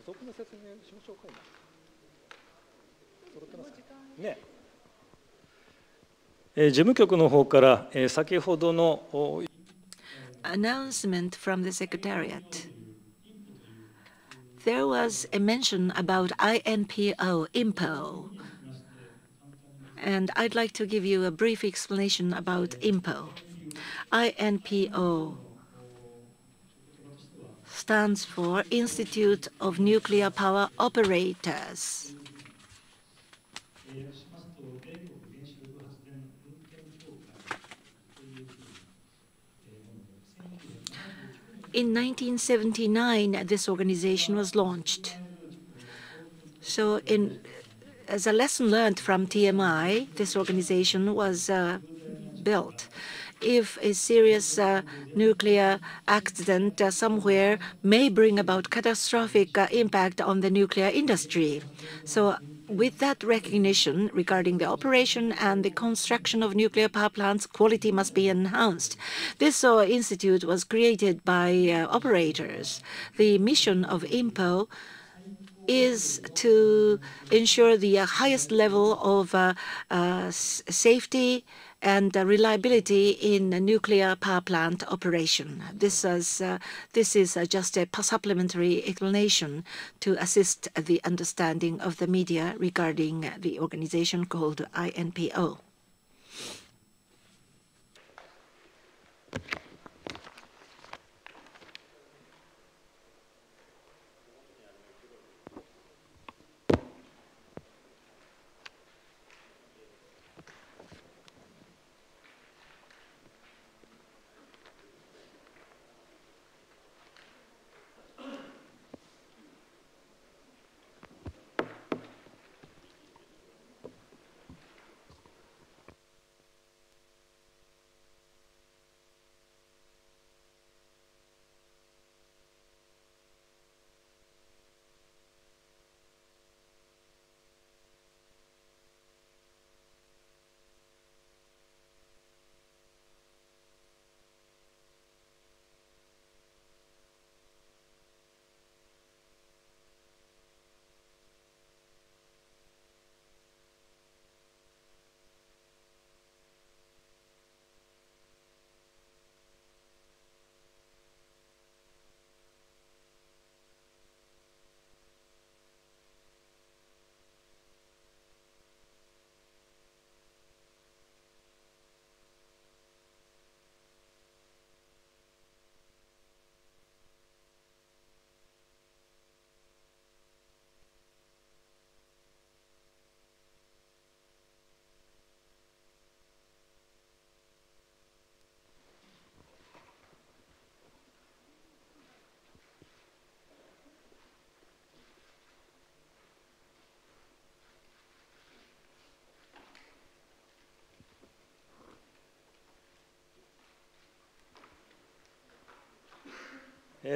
補足の説明しましょうか、今。揃ってますかね。事務局の方から先ほどの announcement from the Secretariat. There was a mention about INPO, INPO, and I'd like to give you a brief explanation about INPO. INPO stands for Institute of Nuclear Power Operators. In 1979, this organization was launched. So as a lesson learned from TMI, this organization was built. If a serious nuclear accident somewhere may bring about catastrophic impact on the nuclear industry. So with that recognition regarding the operation and the construction of nuclear power plants, quality must be enhanced. This institute was created by operators. The mission of INPO is to ensure the highest level of safety and reliability in nuclear power plant operation. This is just a supplementary explanation to assist the understanding of the media regarding the organization called INPO.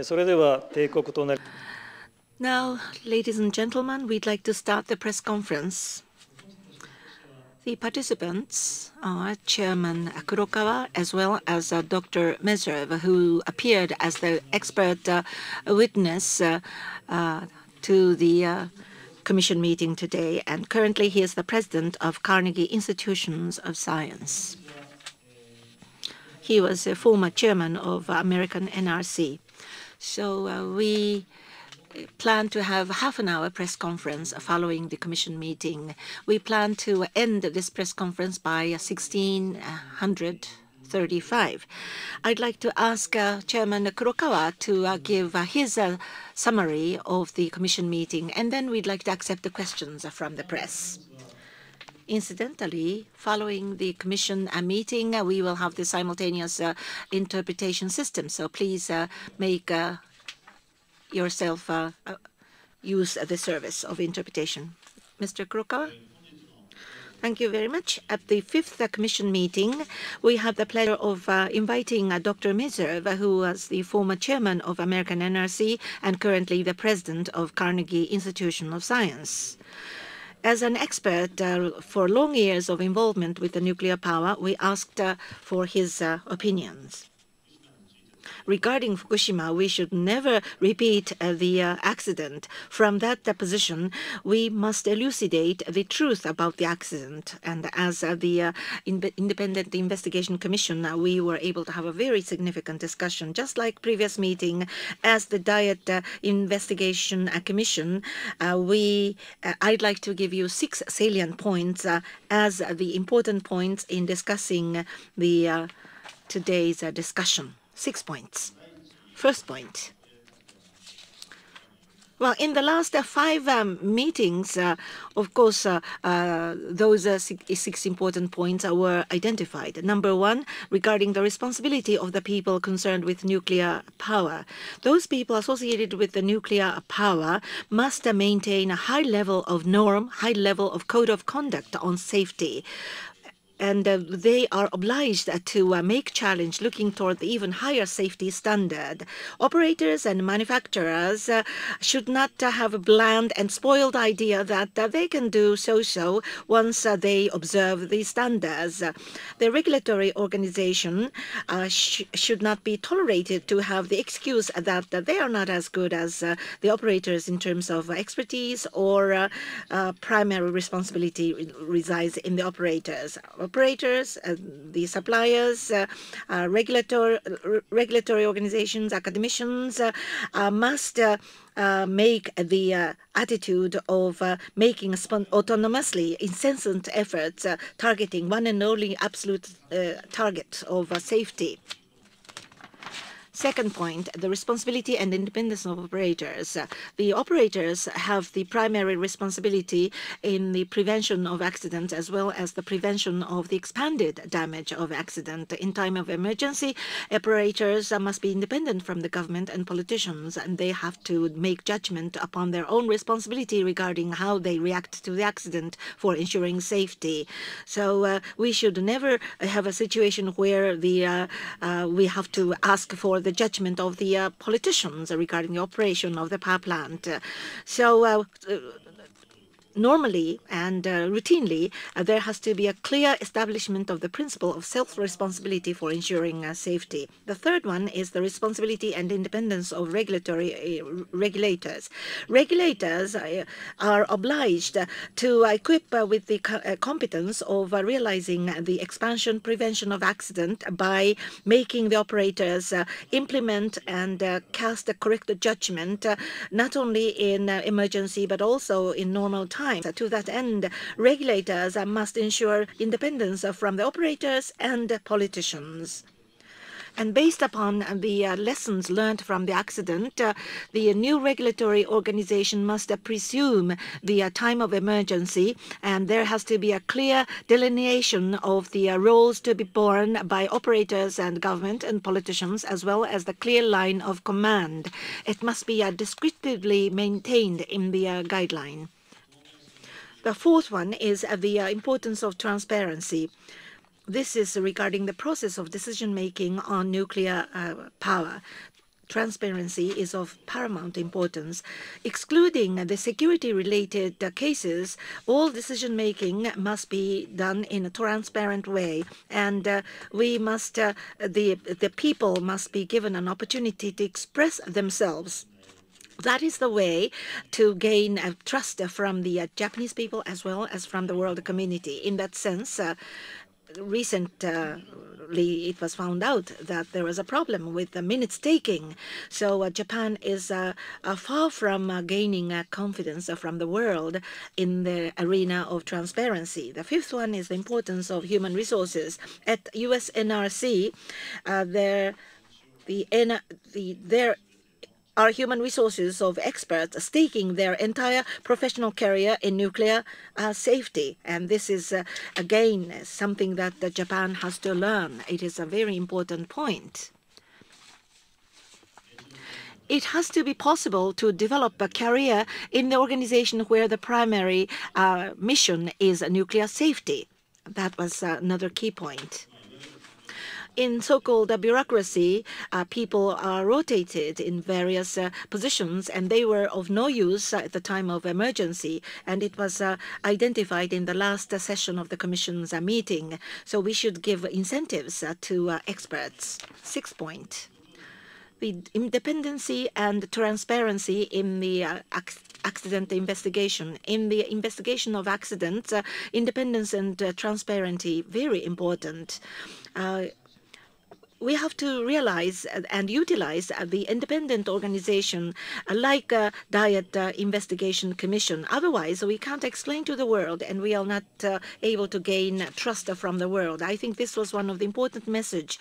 それでは定刻となり Now, ladies and gentlemen, we'd like to start the press conference. The participants are Chairman Kurokawa as well as Dr. Mezerev, who appeared as the expert witness to the Commission meeting today, and currently he is the president of Carnegie Institutions of Science. He was a former chairman of American NRC. So we plan to have half an hour press conference following the Commission meeting. We plan to end this press conference by 1635. I'd like to ask Chairman Kurokawa to give his summary of the Commission meeting, and then we'd like to accept the questions from the press. Incidentally, following the Commission meeting, we will have the simultaneous interpretation system, so please make yourself use the service of interpretation. Mr. Kurokawa? Thank you very much. At the fifth Commission meeting, we had the pleasure of inviting Dr. Mezerev, who was the former chairman of American NRC and currently the president of Carnegie Institution of Science. As an expert for long years of involvement with the nuclear power, we asked for his opinions. Regarding Fukushima, we should never repeat the accident. From that position, we must elucidate the truth about the accident. And as the Independent Investigation Commission, we were able to have a very significant discussion. Just like previous meeting, as the Diet Investigation Commission, I'd like to give you 6 salient points as the important points in discussing the today's discussion. 6 points. First point. Well, in the last 5 meetings, of course, those 6 important points were identified. Number 1, regarding the responsibility of the people concerned with nuclear power. Those people associated with the nuclear power must maintain a high level of norm, high level of code of conduct on safety. And they are obliged to make challenge looking toward the even higher safety standard. Operators and manufacturers should not have a bland and spoiled idea that they can do so-so once they observe these standards. The regulatory organization should not be tolerated to have the excuse that they are not as good as the operators in terms of expertise or primary responsibility resides in the operators. Operators, the suppliers, regulatory organizations, academicians must make the attitude of making autonomously incessant efforts targeting one and only absolute target of safety. Second point, the responsibility and independence of operators. The operators have the primary responsibility in the prevention of accidents as well as the prevention of the expanded damage of accident. In time of emergency, operators must be independent from the government and politicians, and they have to make judgment upon their own responsibility regarding how they react to the accident for ensuring safety. So we should never have a situation where we have to ask for the judgment of the politicians regarding the operation of the power plant. Normally and routinely, there has to be a clear establishment of the principle of self-responsibility for ensuring safety. The third one is the responsibility and independence of regulators. Regulators are obliged to equip with the competence of realizing the expansion prevention of accident by making the operators implement and cast a correct judgment, not only in emergency but also in normal time. To that end, regulators must ensure independence from the operators and politicians. And based upon the lessons learned from the accident, the new regulatory organization must presume the time of emergency, and there has to be a clear delineation of the roles to be borne by operators and government and politicians, as well as the clear line of command. It must be descriptively maintained in the guideline. The fourth one is the importance of transparency. This is regarding the process of decision-making on nuclear power. transparency is of paramount importance. Excluding the security-related cases, all decision-making must be done in a transparent way, and the people must be given an opportunity to express themselves. That is the way to gain trust from the Japanese people as well as from the world community. In that sense, recently it was found out that there was a problem with the minutes taking. So Japan is far from gaining confidence from the world in the arena of transparency. The fifth one is the importance of human resources. At US NRC, there are human resources of experts staking their entire professional career in nuclear safety. And this is, again, something that Japan has to learn. It is a very important point. It has to be possible to develop a career in the organization where the primary mission is nuclear safety. That was another key point. In so-called bureaucracy, people are rotated in various positions, and they were of no use at the time of emergency. And it was identified in the last session of the Commission's meeting. So we should give incentives to experts. Sixth point. The independency and transparency in the accident investigation. In the investigation of accidents, independence and transparency, very important. We have to realize and utilize the independent organization like a Diet Investigation Commission. Otherwise, we can't explain to the world, and we are not able to gain trust from the world. I think this was one of the important messages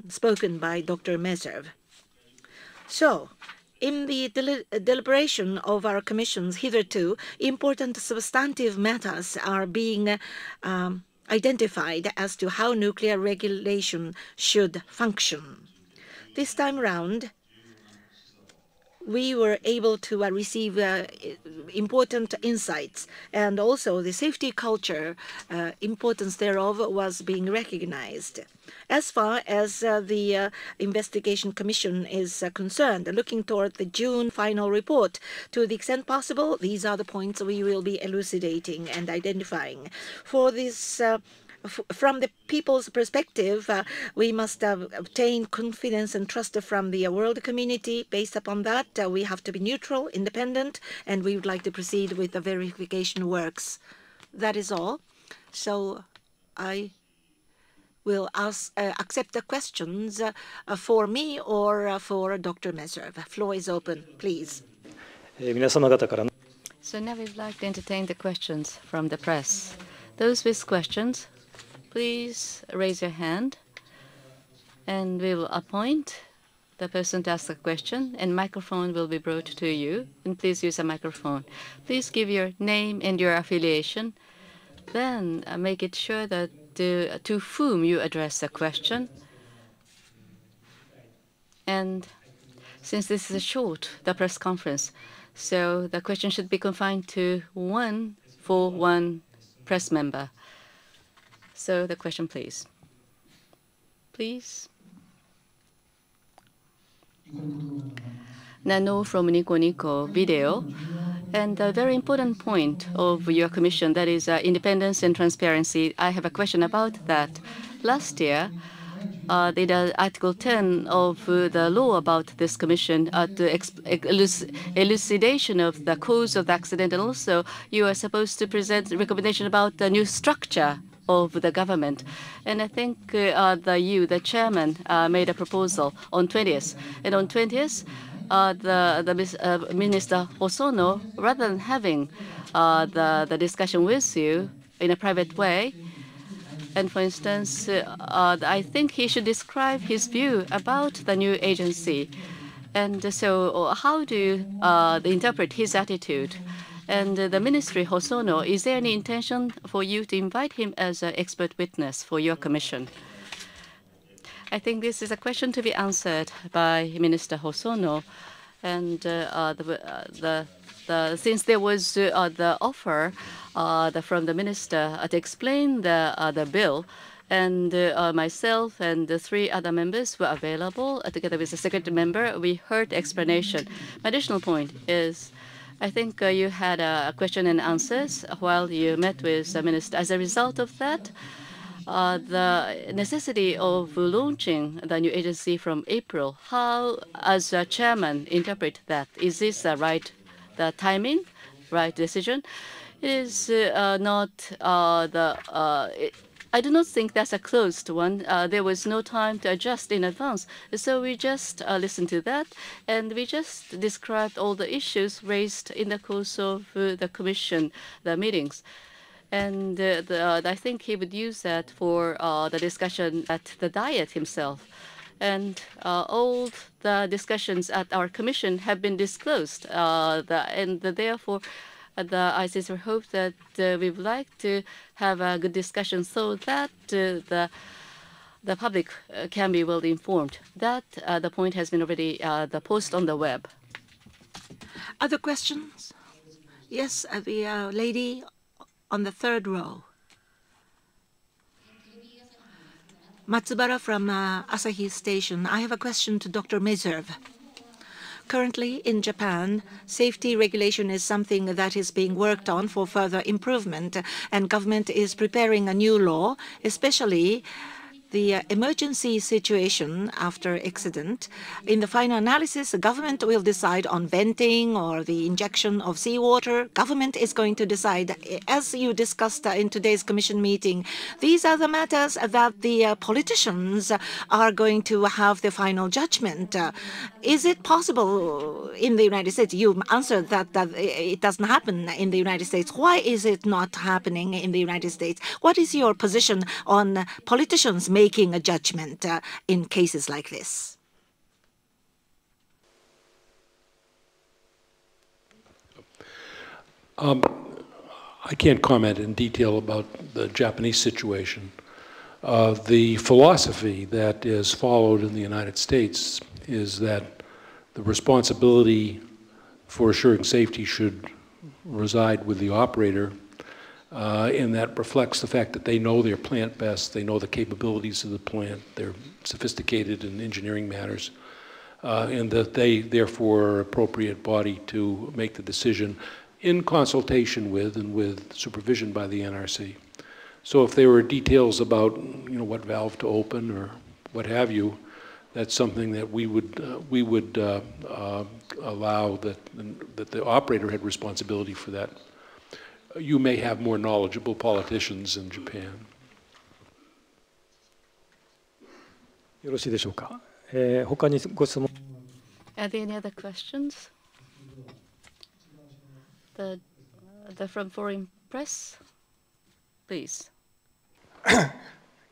spoken by Dr. Meserve. So, in the deliberation of our commissions hitherto, important substantive matters are being identified as to how nuclear regulation should function. This time round, we were able to receive important insights, and also the safety culture, importance thereof was being recognized. As far as the Investigation Commission is concerned, looking toward the June final report, to the extent possible, these are the points we will be elucidating and identifying. For this from the people's perspective, we must obtain confidence and trust from the world community. Based upon that, we have to be neutral, independent, and we would like to proceed with the verification works. That is all. So I will accept the questions for me or for Dr. Meserve. Floor is open, please. So now we'd like to entertain the questions from the press. Those with questions, please raise your hand, and we will appoint the person to ask a question, and microphone will be brought to you. And please use a microphone. Please give your name and your affiliation. Then make it sure that to whom you address the question. And since this is the press conference, so the question should be confined to one press member. So the question, please. Please. Nano from Nico Nico Video. And a very important point of your commission, that is independence and transparency. I have a question about that. Last year, the Article 10 of the law about this commission, the elucidation of the cause of the accident, and also you are supposed to present a recommendation about the new structure of the government. And I think the chairman, made a proposal on 20th. And on 20th, Minister Hosono, rather than having the discussion with you in a private way, and for instance, I think he should describe his view about the new agency. And so how do you interpret his attitude? And the Ministry Hosono, is there any intention for you to invite him as an expert witness for your commission? I think this is a question to be answered by Minister Hosono. And since there was the offer from the minister to explain the bill, And myself and the 3 other members were available together with the secretary member. We heard explanation. My additional point is, I think you had a question and answers while you met with the minister. As a result of that, the necessity of launching the new agency from April, how, as a chairman, interpret that? Is this the timing, right decision? It is not I do not think that's a closed one. There was no time to adjust in advance. So we just listened to that, and we just described all the issues raised in the course of the commission, the meetings. And I think he would use that for the discussion at the Diet himself. And all the discussions at our commission have been disclosed. Therefore, I sincerely hope that we would like to have a good discussion so that the public can be well informed. That the point has been already the post on the web. Other questions? Yes, the lady on the 3rd row. Matsubara from Asahi Station. I have a question to Dr. Meserve. Currently in Japan, safety regulation is something that is being worked on for further improvement, and government is preparing a new law, especially the emergency situation after accident. In the final analysis, the government will decide on venting or the injection of seawater. Government is going to decide, as you discussed in today's commission meeting, these are the matters that the politicians are going to have the final judgment. Is it possible in the United States? You answered that it doesn't happen in the United States. Why is it not happening in the United States? What is your position on politicians making a judgment in cases like this? I can't comment in detail about the Japanese situation. The philosophy that is followed in the United States is that the responsibility for assuring safety should reside with the operator, and that reflects the fact that they know their plant best, they know the capabilities of the plant, they're sophisticated in engineering matters, and that they therefore are an appropriate body to make the decision in consultation with and with supervision by the NRC. So if there were details about, what valve to open or what have you, that's something that we would allow that the operator had responsibility for that. You may have more knowledgeable politicians in Japan. よろしいでしょうか。他にご質問。Are there any other questions? From foreign press, please.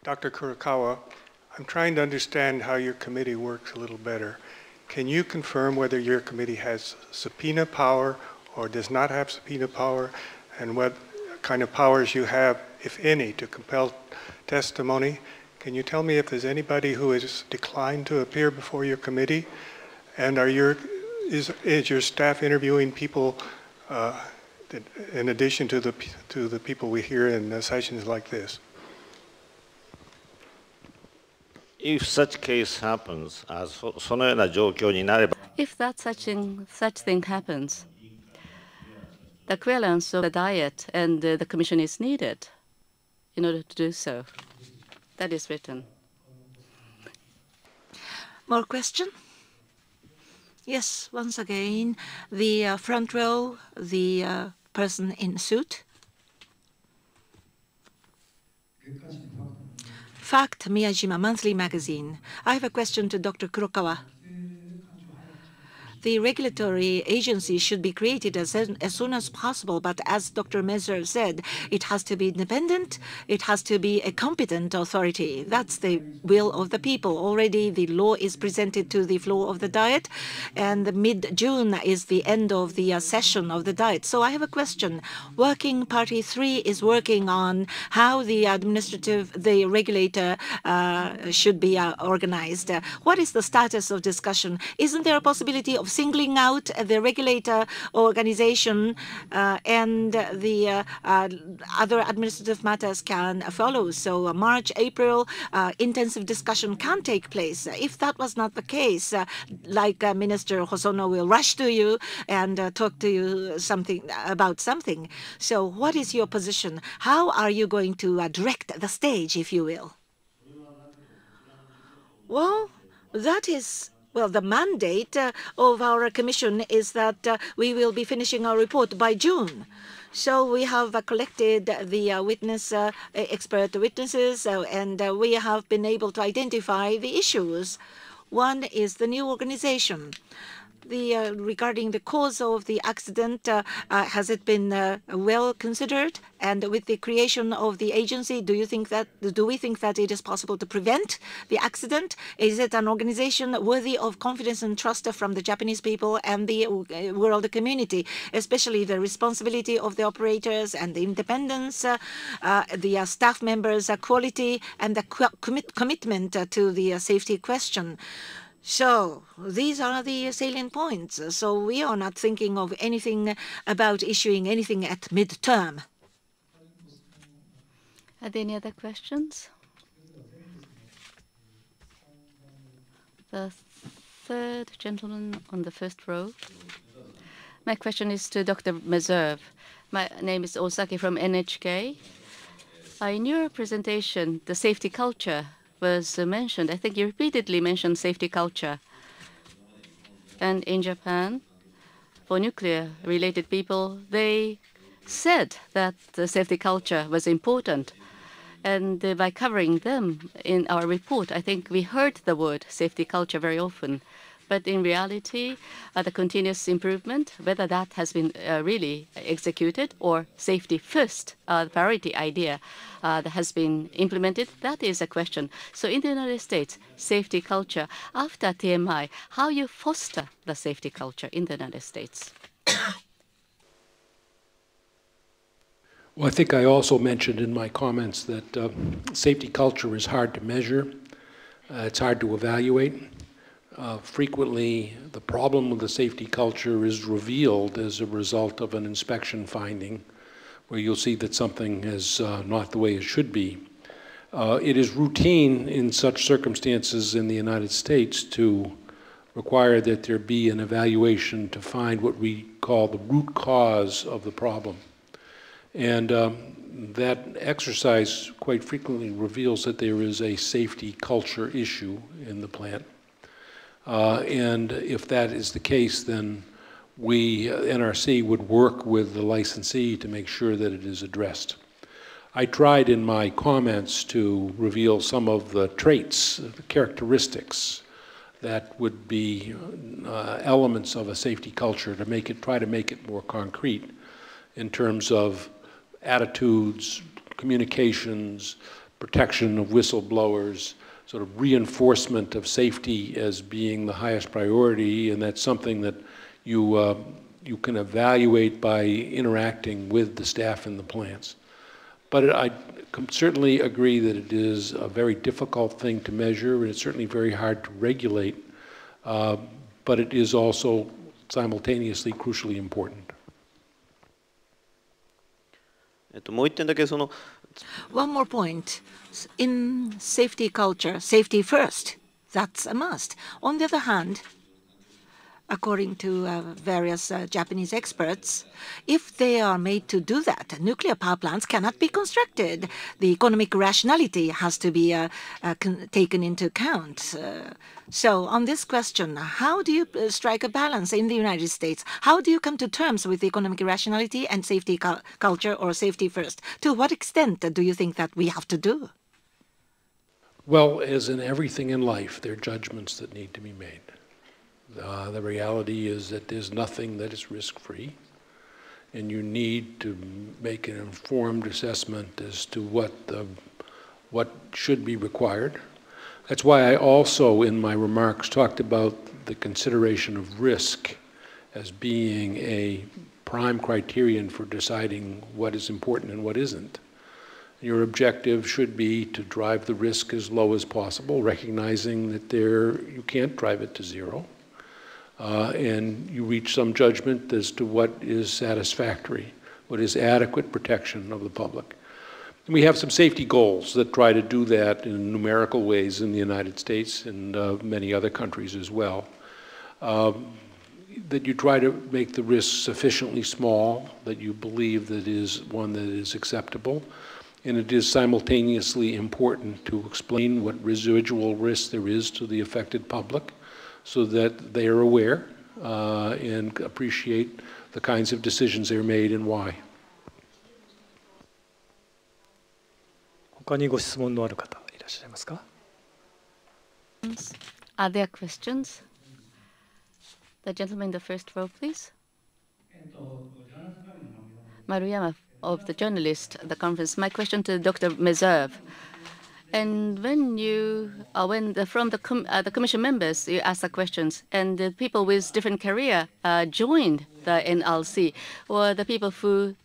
Dr. Kurokawa, I'm trying to understand how your committee works a little better. Can you confirm whether your committee has subpoena power or does not have subpoena power, and what kind of powers you have, if any, to compel testimony? Can you tell me if there's anybody who has declined to appear before your committee? And is your staff interviewing people in addition to the people we hear in sessions like this? If such case happens, そのような状況になれば If such thing happens, the clearance of the Diet and the Commission is needed in order to do so. That is written. More question? Yes, once again, the front row, the person in suit. Fact, Miyajima Monthly Magazine. I have a question to Dr. Kurokawa. The regulatory agency should be created as soon as possible, but as Dr. Meserve said, it has to be independent, it has to be a competent authority. That's the will of the people. Already the law is presented to the floor of the Diet, and mid-June is the end of the session of the Diet. So I have a question. Working Party 3 is working on how the regulator should be organized. What is the status of discussion? Isn't there a possibility of singling out the regulator organization and the other administrative matters can follow. So March, April, intensive discussion can take place. If that was not the case, like Minister Hosono will rush to you and talk to you about something. So what is your position? How are you going to direct the stage, if you will? Well, that is, well, the mandate of our commission is that we will be finishing our report by June. So we have collected the expert witnesses, and we have been able to identify the issues. One is the new organization. Regarding the cause of the accident, has it been well considered? And with the creation of the agency, do we think that it is possible to prevent the accident? Is it an organization worthy of confidence and trust from the Japanese people and the world community, especially the responsibility of the operators and the independence, the staff members' quality, and the commitment to the safety question? So these are the salient points. So we are not thinking of anything about issuing anything at midterm. Are there any other questions? The third gentleman on the first row. My question is to Dr. Meserve. My name is Osaki from NHK. In your presentation, the safety culture was mentioned. I think you repeatedly mentioned safety culture. And in Japan, for nuclear-related people, they said that the safety culture was important. And by covering them in our report, I think we heard the word safety culture very often. But in reality, the continuous improvement, whether that has been really executed or safety first, the priority idea that has been implemented, that is a question. So in the United States, safety culture, after TMI, how you foster the safety culture in the United States? Well, I think I also mentioned in my comments that safety culture is hard to measure. It's hard to evaluate. Frequently, the problem with the safety culture is revealed as a result of an inspection finding, where you'll see that something is not the way it should be. It is routine in such circumstances in the United States to require that there be an evaluation to find what we call the root cause of the problem. And that exercise quite frequently reveals that there is a safety culture issue in the plant. And if that is the case, then we, NRC, would work with the licensee to make sure that it is addressed. I tried in my comments to reveal some of the traits, the characteristics that would be elements of a safety culture to try to make it more concrete in terms of attitudes, communications, protection of whistleblowers, sort of reinforcement of safety as being the highest priority, and that's something that you can evaluate by interacting with the staff in the plants. But I certainly agree that it is a very difficult thing to measure, and it's certainly very hard to regulate, but it is also simultaneously crucially important. One more point. In safety culture, safety first, that's a must. On the other hand, according to various Japanese experts, if they are made to do that, nuclear power plants cannot be constructed. The economic rationality has to be taken into account. So on this question, how do you strike a balance in the United States? How do you come to terms with economic rationality and safety culture, or safety first? To what extent do you think that we have to do? Well, as in everything in life, there are judgments that need to be made. The reality is that there's nothing that is risk-free, and you need to make an informed assessment as to what should be required. That's why I also, in my remarks, talked about the consideration of risk as being a prime criterion for deciding what is important and what isn't. Your objective should be to drive the risk as low as possible, recognizing that you can't drive it to zero. and you reach some judgment as to what is satisfactory, what is adequate protection of the public. And we have some safety goals that try to do that in numerical ways in the United States and many other countries as well. That you try to make the risk sufficiently small that you believe that is one that is acceptable. And it is simultaneously important to explain what residual risk there is to the affected public so that they are aware and appreciate the kinds of decisions they're made and why. 他にご質問のある方いらっしゃいますか? Are there questions? The gentleman in the first row, please. Maruyama of the journalist, the conference. My question to Dr. Meserve. And when you, from the commission members, you ask the questions, and the people with different career joined the NLC, or the people who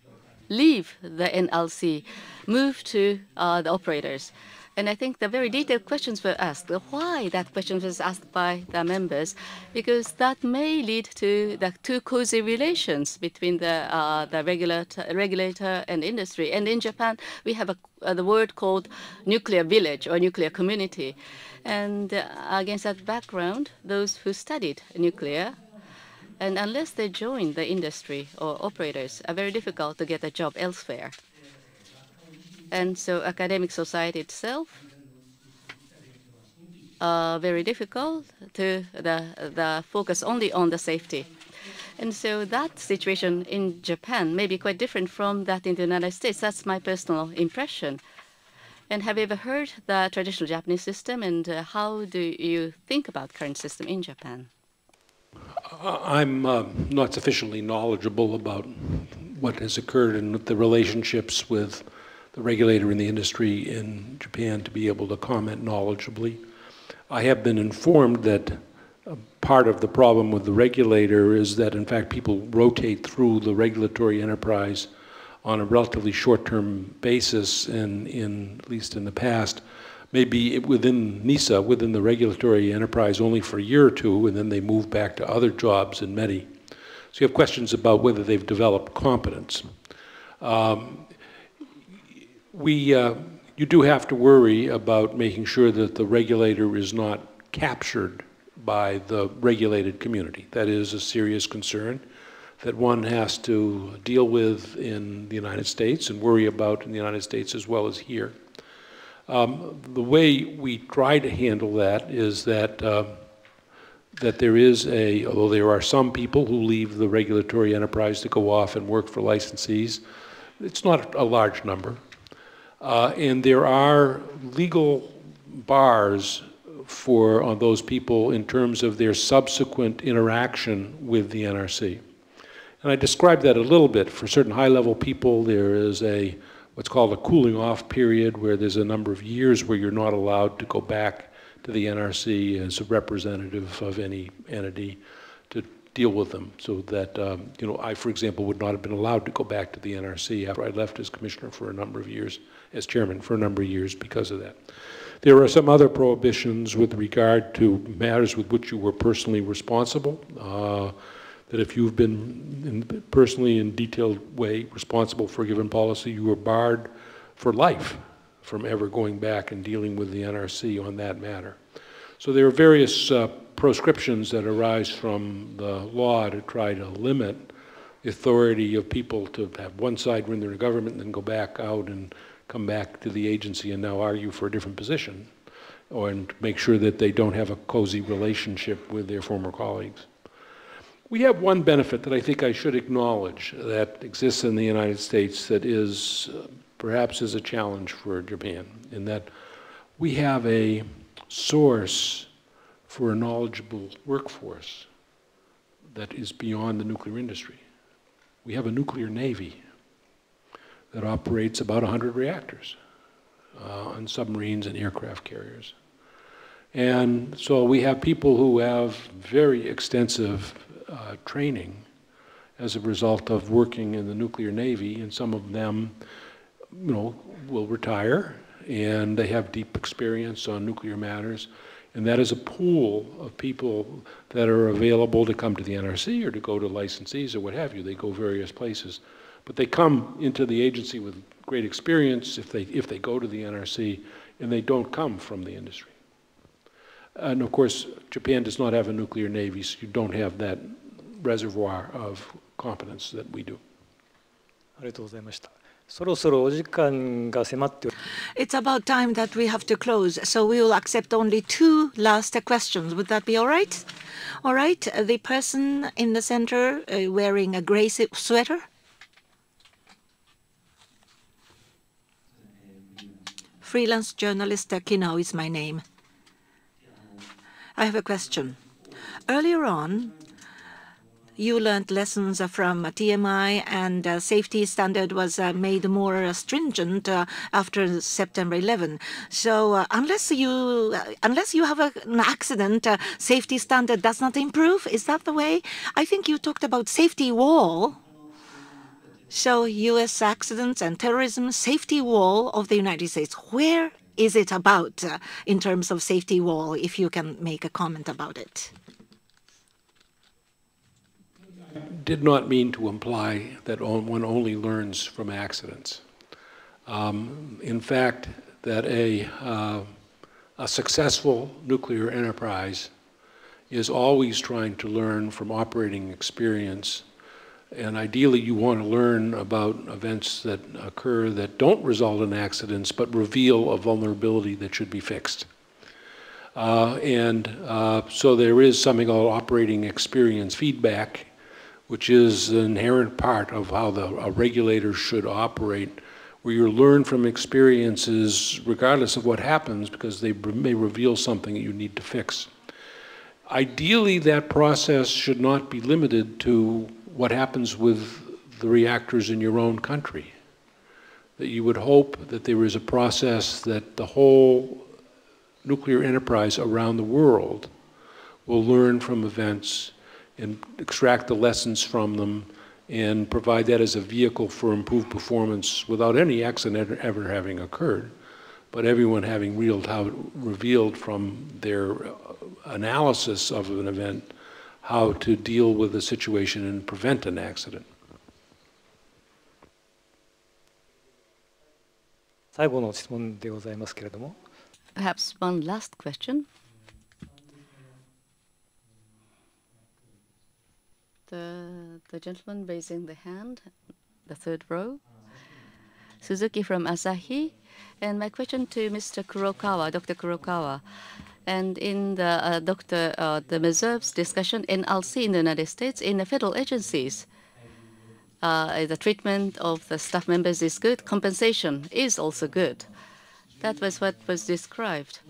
leave the NLC move to the operators. And I think the very detailed questions were asked. Why that question was asked by the members? Because that may lead to the too cozy relations between the regulator and industry. And in Japan, we have the word called nuclear village or nuclear community. And against that background, those who studied nuclear, and unless they join the industry or operators, are very difficult to get a job elsewhere. And so academic society itself very difficult to the focus only on the safety. And so that situation in Japan may be quite different from that in the United States. That's my personal impression. And have you ever heard the traditional Japanese system, and how do you think about current system in Japan? I'm not sufficiently knowledgeable about what has occurred in the relationships with the regulator in the industry in Japan to be able to comment knowledgeably. I have been informed that part of the problem with the regulator is that, in fact, people rotate through the regulatory enterprise on a relatively short-term basis, and at least in the past, maybe within NISA, within the regulatory enterprise, only for a year or two, and then they move back to other jobs in METI. So you have questions about whether they've developed competence. You do have to worry about making sure that the regulator is not captured by the regulated community. That is a serious concern that one has to deal with in the United States and worry about in the United States as well as here. The way we try to handle that is that there is although there are some people who leave the regulatory enterprise to go off and work for licensees, it's not a large number. And there are legal bars on those people in terms of their subsequent interaction with the NRC. And I described that a little bit. For certain high-level people, there is what's called a cooling off period where there's a number of years where you're not allowed to go back to the NRC as a representative of any entity to deal with them. So that, I, for example, would not have been allowed to go back to the NRC after I left as commissioner for a number of years, as chairman for a number of years because of that. There are some other prohibitions with regard to matters with which you were personally responsible, that if you've been personally in detailed way responsible for a given policy, you are barred for life from ever going back and dealing with the NRC on that matter. So there are various proscriptions that arise from the law to try to limit the authority of people to have one side when they're in government and then go back out and come back to the agency and now argue for a different position, and make sure that they don't have a cozy relationship with their former colleagues. We have one benefit that I think I should acknowledge that exists in the United States that is perhaps is a challenge for Japan, in that we have a source for a knowledgeable workforce that is beyond the nuclear industry. We have a nuclear navy that operates about 100 reactors on submarines and aircraft carriers. And so we have people who have very extensive training as a result of working in the nuclear navy, and some of them, will retire, and they have deep experience on nuclear matters. And that is a pool of people that are available to come to the NRC or to go to licensees or what have you. They go various places. But they come into the agency with great experience if they go to the NRC, and they don't come from the industry. And of course, Japan does not have a nuclear navy, so you don't have that reservoir of competence that we do. ありがとうございました。そろそろお時間が迫っております。It's about time that we have to close, so we will accept only 2 last questions. Would that be all right? All right, the person in the center wearing a gray sweater. Freelance journalist Kinao is my name. I have a question. Earlier on, you learned lessons from TMI, and safety standard was made more stringent after September 11. So unless you have an accident, safety standard does not improve. Is that the way? I think you talked about safety wall. So U.S. accidents and terrorism, safety wall of the United States. Where is it about in terms of safety wall, if you can make a comment about it? Did not mean to imply that one only learns from accidents. In fact, that a successful nuclear enterprise is always trying to learn from operating experience. And ideally, you want to learn about events that occur that don't result in accidents, but reveal a vulnerability that should be fixed. So there is something called operating experience feedback, which is an inherent part of how a regulator should operate, where you learn from experiences regardless of what happens, because they may reveal something that you need to fix. Ideally, that process should not be limited to what happens with the reactors in your own country. That you would hope that there is a process that the whole nuclear enterprise around the world will learn from events and extract the lessons from them and provide that as a vehicle for improved performance without any accident ever having occurred, but everyone having revealed from their analysis of an event how to deal with the situation and prevent an accident. 最後の質問でございますけれども。Perhaps one last question. The gentleman raising the hand, the 3rd row. Suzuki from Asahi. And my question to Mr. Kurokawa, Dr. Kurokawa. And in the the Meserve's discussion, NLC in the United States, in the federal agencies, the treatment of the staff members is good. Compensation is also good. That was what was described.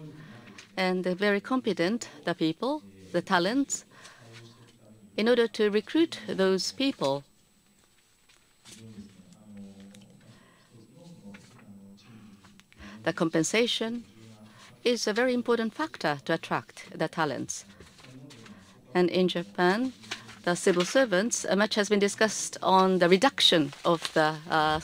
And they're very competent, the people, the talents. In order to recruit those people, the compensation is a very important factor to attract the talents. And in Japan, the civil servants, much has been discussed on the reduction of the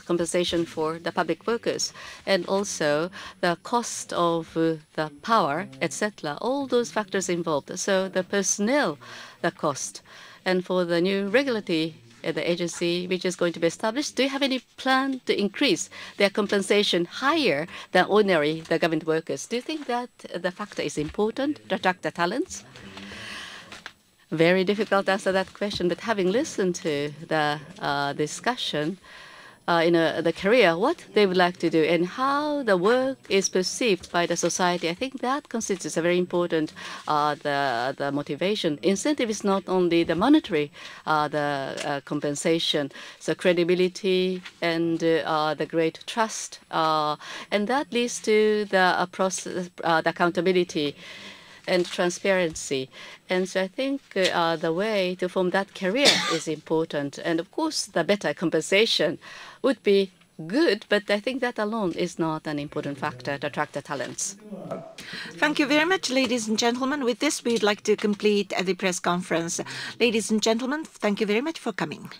compensation for the public workers, and also the cost of the power, etc. All those factors involved. So the personnel, the cost, and for the new regulatory the agency which is going to be established, do you have any plan to increase their compensation higher than ordinary the government workers? Do you think that the factor is important to attract the talents? Very difficult to answer that question, but having listened to the discussion in the career, what they would like to do and how the work is perceived by the society, I think that constitutes a very important the motivation. Incentive is not only the monetary, the compensation, so credibility and the great trust, and that leads to the process, the accountability and transparency. And so I think the way to form that career is important. And of course, the better compensation would be good, but I think that alone is not an important factor to attract the talents. Thank you very much, ladies and gentlemen. With this, we'd like to complete the press conference. Ladies and gentlemen, thank you very much for coming.